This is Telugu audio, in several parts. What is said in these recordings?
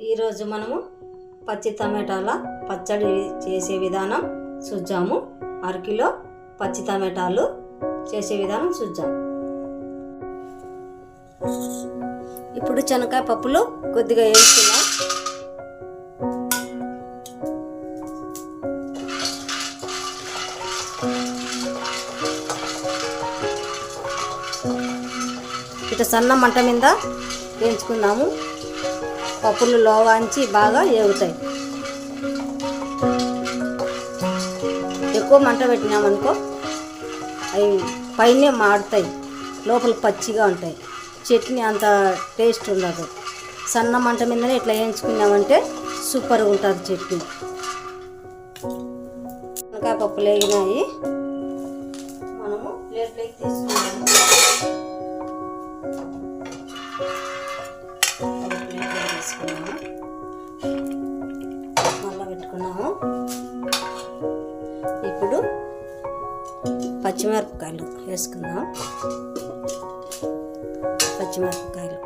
ఈరోజు మనము పచ్చి టమాటాల పచ్చడి చేసే విధానం చూద్దాము. అరకిలో పచ్చి టమాటాలు చేసే విధానం చూద్దాం. ఇప్పుడు శనగకాయ పప్పులు కొద్దిగా వేసుకున్నాం. ఇట్లా సన్న మంట మీద వేయించుకుందాము. పప్పులు లోవాంచి బాగా ఏగుతాయి. ఎక్కువ మంట పెట్టినామనుకో అవి పైనే మాడుతాయి, లోపల పచ్చిగా ఉంటాయి. చట్నీ అంత టేస్ట్ ఉండదు. సన్న మంట మీదనే ఇట్లా వేయించుకున్నామంటే సూపర్గా ఉంటుంది చట్నీ. శనగకాయ పప్పులు వేగినాయి, మనము ప్లేట్లోకి తీసుకున్నాము. మళ్ళీ పెట్టుకున్నాము. ఇప్పుడు పచ్చిమిరపకాయలు వేసుకుందాం. పచ్చిమిరపకాయలు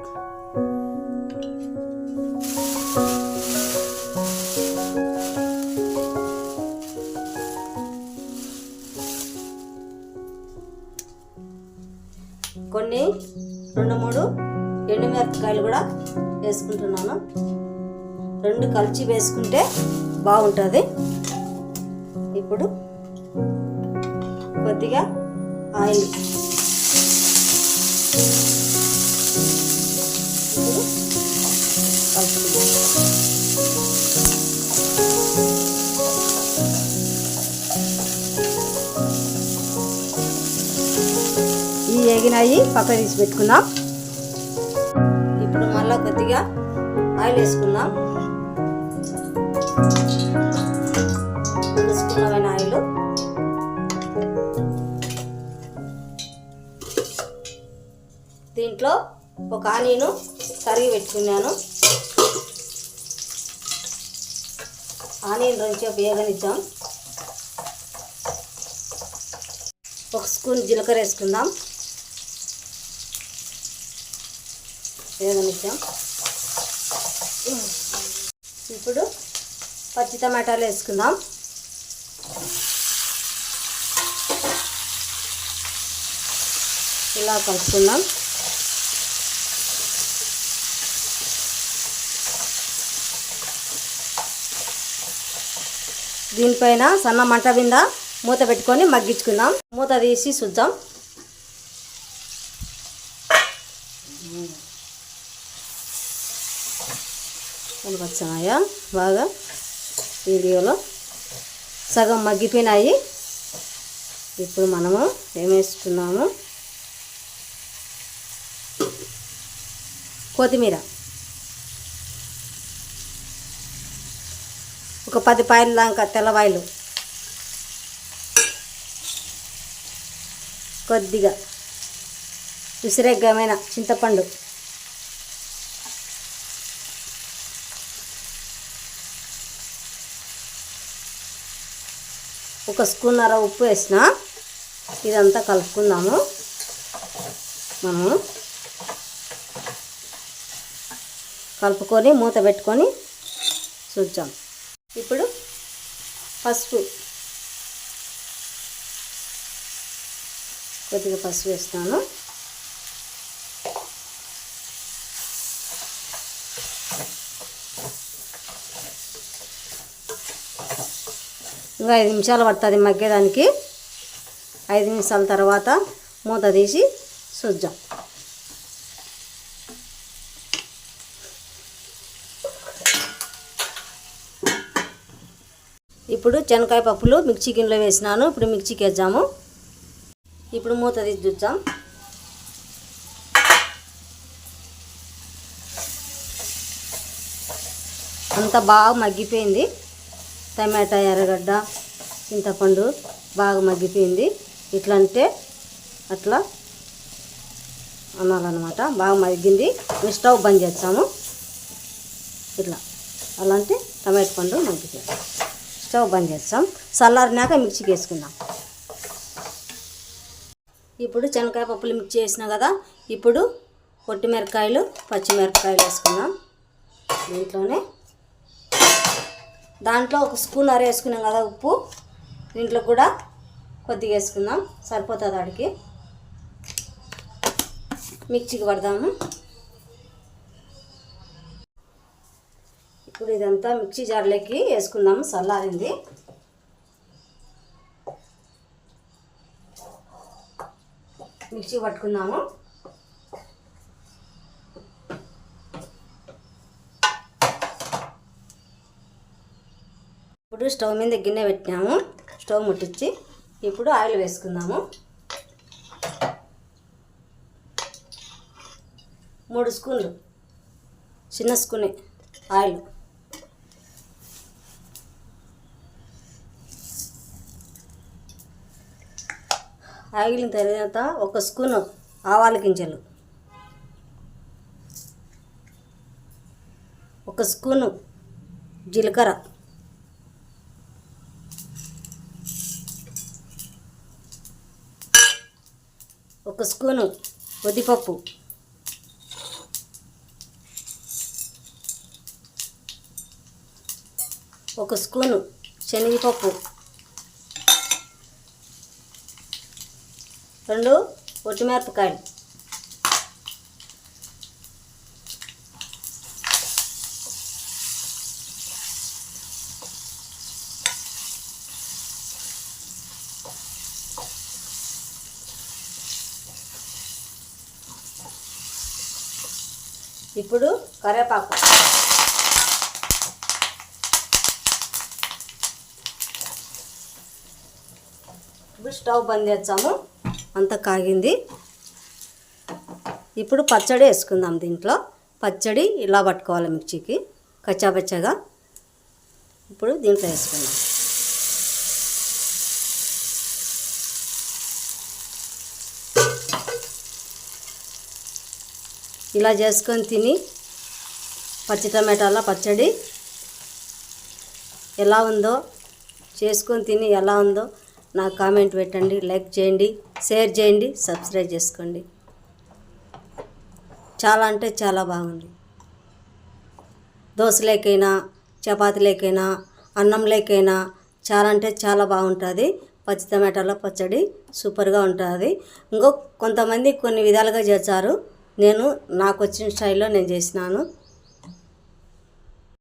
కొన్ని 2-3 ఎండుమిరపకాయలు కూడా వేసుకుంటున్నాను. 2 కలిసి వేసుకుంటే బాగుంటుంది. ఇప్పుడు కొద్దిగా ఆయిల్, ఇప్పుడు కలుపుకుందాం. ఈ వేగినాయి పక్క తీసి పెట్టుకుందాం. ఇప్పుడు మళ్ళీ కొద్దిగా ఆయిల్ వేసుకుందాం. 2 స్పూన్ల ఆయిల్, దీంట్లో ఒక ఆనియన్ తరిగి పెట్టుకున్నాను. ఆనియన్ కొంచెం వేగనిద్దాం. 1 స్పూన్ జీలకర్ర వేసుకుందాం. వేగనిద్దాం. ఇప్పుడు పచ్చి టమాటాలు వేసుకుందాం. ఇలా కలుపుకుందాం. దీనిపైన సన్న మంట మీద మూత పెట్టుకొని మగ్గించుకుందాం. మూత తీసి చూద్దాం. కనిపించాయా బాగా? వీడియోలో సగం మగ్గిపోయినాయి. ఇప్పుడు మనము ఏమేసుకున్నాము, కొత్తిమీర ఒక 10 పాయల దాకా తెల్లవాయలు, కొద్దిగా ఉసిరెగ్గమైన చింతపండు, ఒక స్పూన్నర ఉప్పు వేసిన. ఇదంతా కలుపుకుందాము. మనము కలుపుకొని మూత పెట్టుకొని చూద్దాం. ఇప్పుడు పసుపు, కొద్దిగా పసుపు వేస్తాను. ఇంకా 5 నిమిషాలు పడుతుంది మగ్గేదానికి. 5 నిమిషాల తర్వాత మూత తీసి చూద్దాం. ఇప్పుడు శనగకాయ పప్పులు మిక్సీ గిన్నెలో వేసినాను. ఇప్పుడు మిక్సీకి వేద్దాము. ఇప్పుడు మూత తీసి చూద్దాం. అంతా బాగా మగ్గిపోయింది. టమాటా, ఎర్రగడ్డ, చింతపండు బాగా మగ్గిపోయింది. ఇట్లా అంటే అట్లా అనాలన్నమాట. బాగా మగ్గింది. స్టవ్ బంద్ చేస్తాము. ఇట్లా అలా అంటే టమాటా పండు మగ్గిపోయింది. స్టవ్ బంద్ చేస్తాం. చల్లారినాక మిక్సీకి వేసుకుందాం. ఇప్పుడు శనగకాయ పప్పులు మిక్స్ చేసినా కదా. ఇప్పుడు పొట్టిమిరపకాయలు, పచ్చిమిరపకాయలు వేసుకుందాం. దీంట్లోనే దాంట్లో ఒక స్పూన్ వేసుకున్నాం కదా ఉప్పు, దీంట్లో కూడా కొద్దిగా వేసుకుందాం, సరిపోతుంది వాడికి. మిక్సీకి పడదాము. ఇప్పుడు ఇదంతా మిక్సీ జార్లోకి వేసుకుందాము, చల్లారింది. మిక్సీ పట్టుకుందాము. ఇప్పుడు స్టవ్ మీద గిన్నె పెట్టినాము, స్టవ్ ముట్టించి ఇప్పుడు ఆయిల్ వేసుకుందాము. 3 స్పూన్లు, చిన్న స్పూనే ఆయిల్. ఆయిల్ తర్వాత 1 స్పూను ఆవాల గింజలు, 1 స్పూను జీలకర్ర, 1 స్పూను ఉద్దిపప్పు, 1 స్పూను శనగపప్పు, 2 ఒట్టిమిరపకాయలు, ఇప్పుడు కరివేపాకు, ఇప్పుడు స్టవ్ బంద్ చేద్దాము. అంతా కాగింది. ఇప్పుడు పచ్చడి వేసుకుందాం. దీంట్లో పచ్చడి ఇలా పట్టుకోవాలి మిర్చికి కచ్చాపచ్చగా. ఇప్పుడు దీంట్లో వేసుకుందాం. ఇలా చేసుకొని తిని పచ్చి టమాటాల పచ్చడి ఎలా ఉందో చేసుకొని తిని ఎలా ఉందో నాకు కామెంట్ పెట్టండి, లైక్ చేయండి, షేర్ చేయండి, సబ్స్క్రైబ్ చేసుకోండి. చాలా అంటే చాలా బాగుంది. దోశలేకైనా చపాతీలేకైనా అన్నంలేకైనా చాలా అంటే చాలా బాగుంటుంది. పచ్చి టమాటాల పచ్చడి సూపర్గా ఉంటుంది. ఇంకో కొంతమంది కొన్ని విధాలుగా చేస్తారు. నేను నాకు వచ్చిన స్టైల్లో నేను చేసినాను.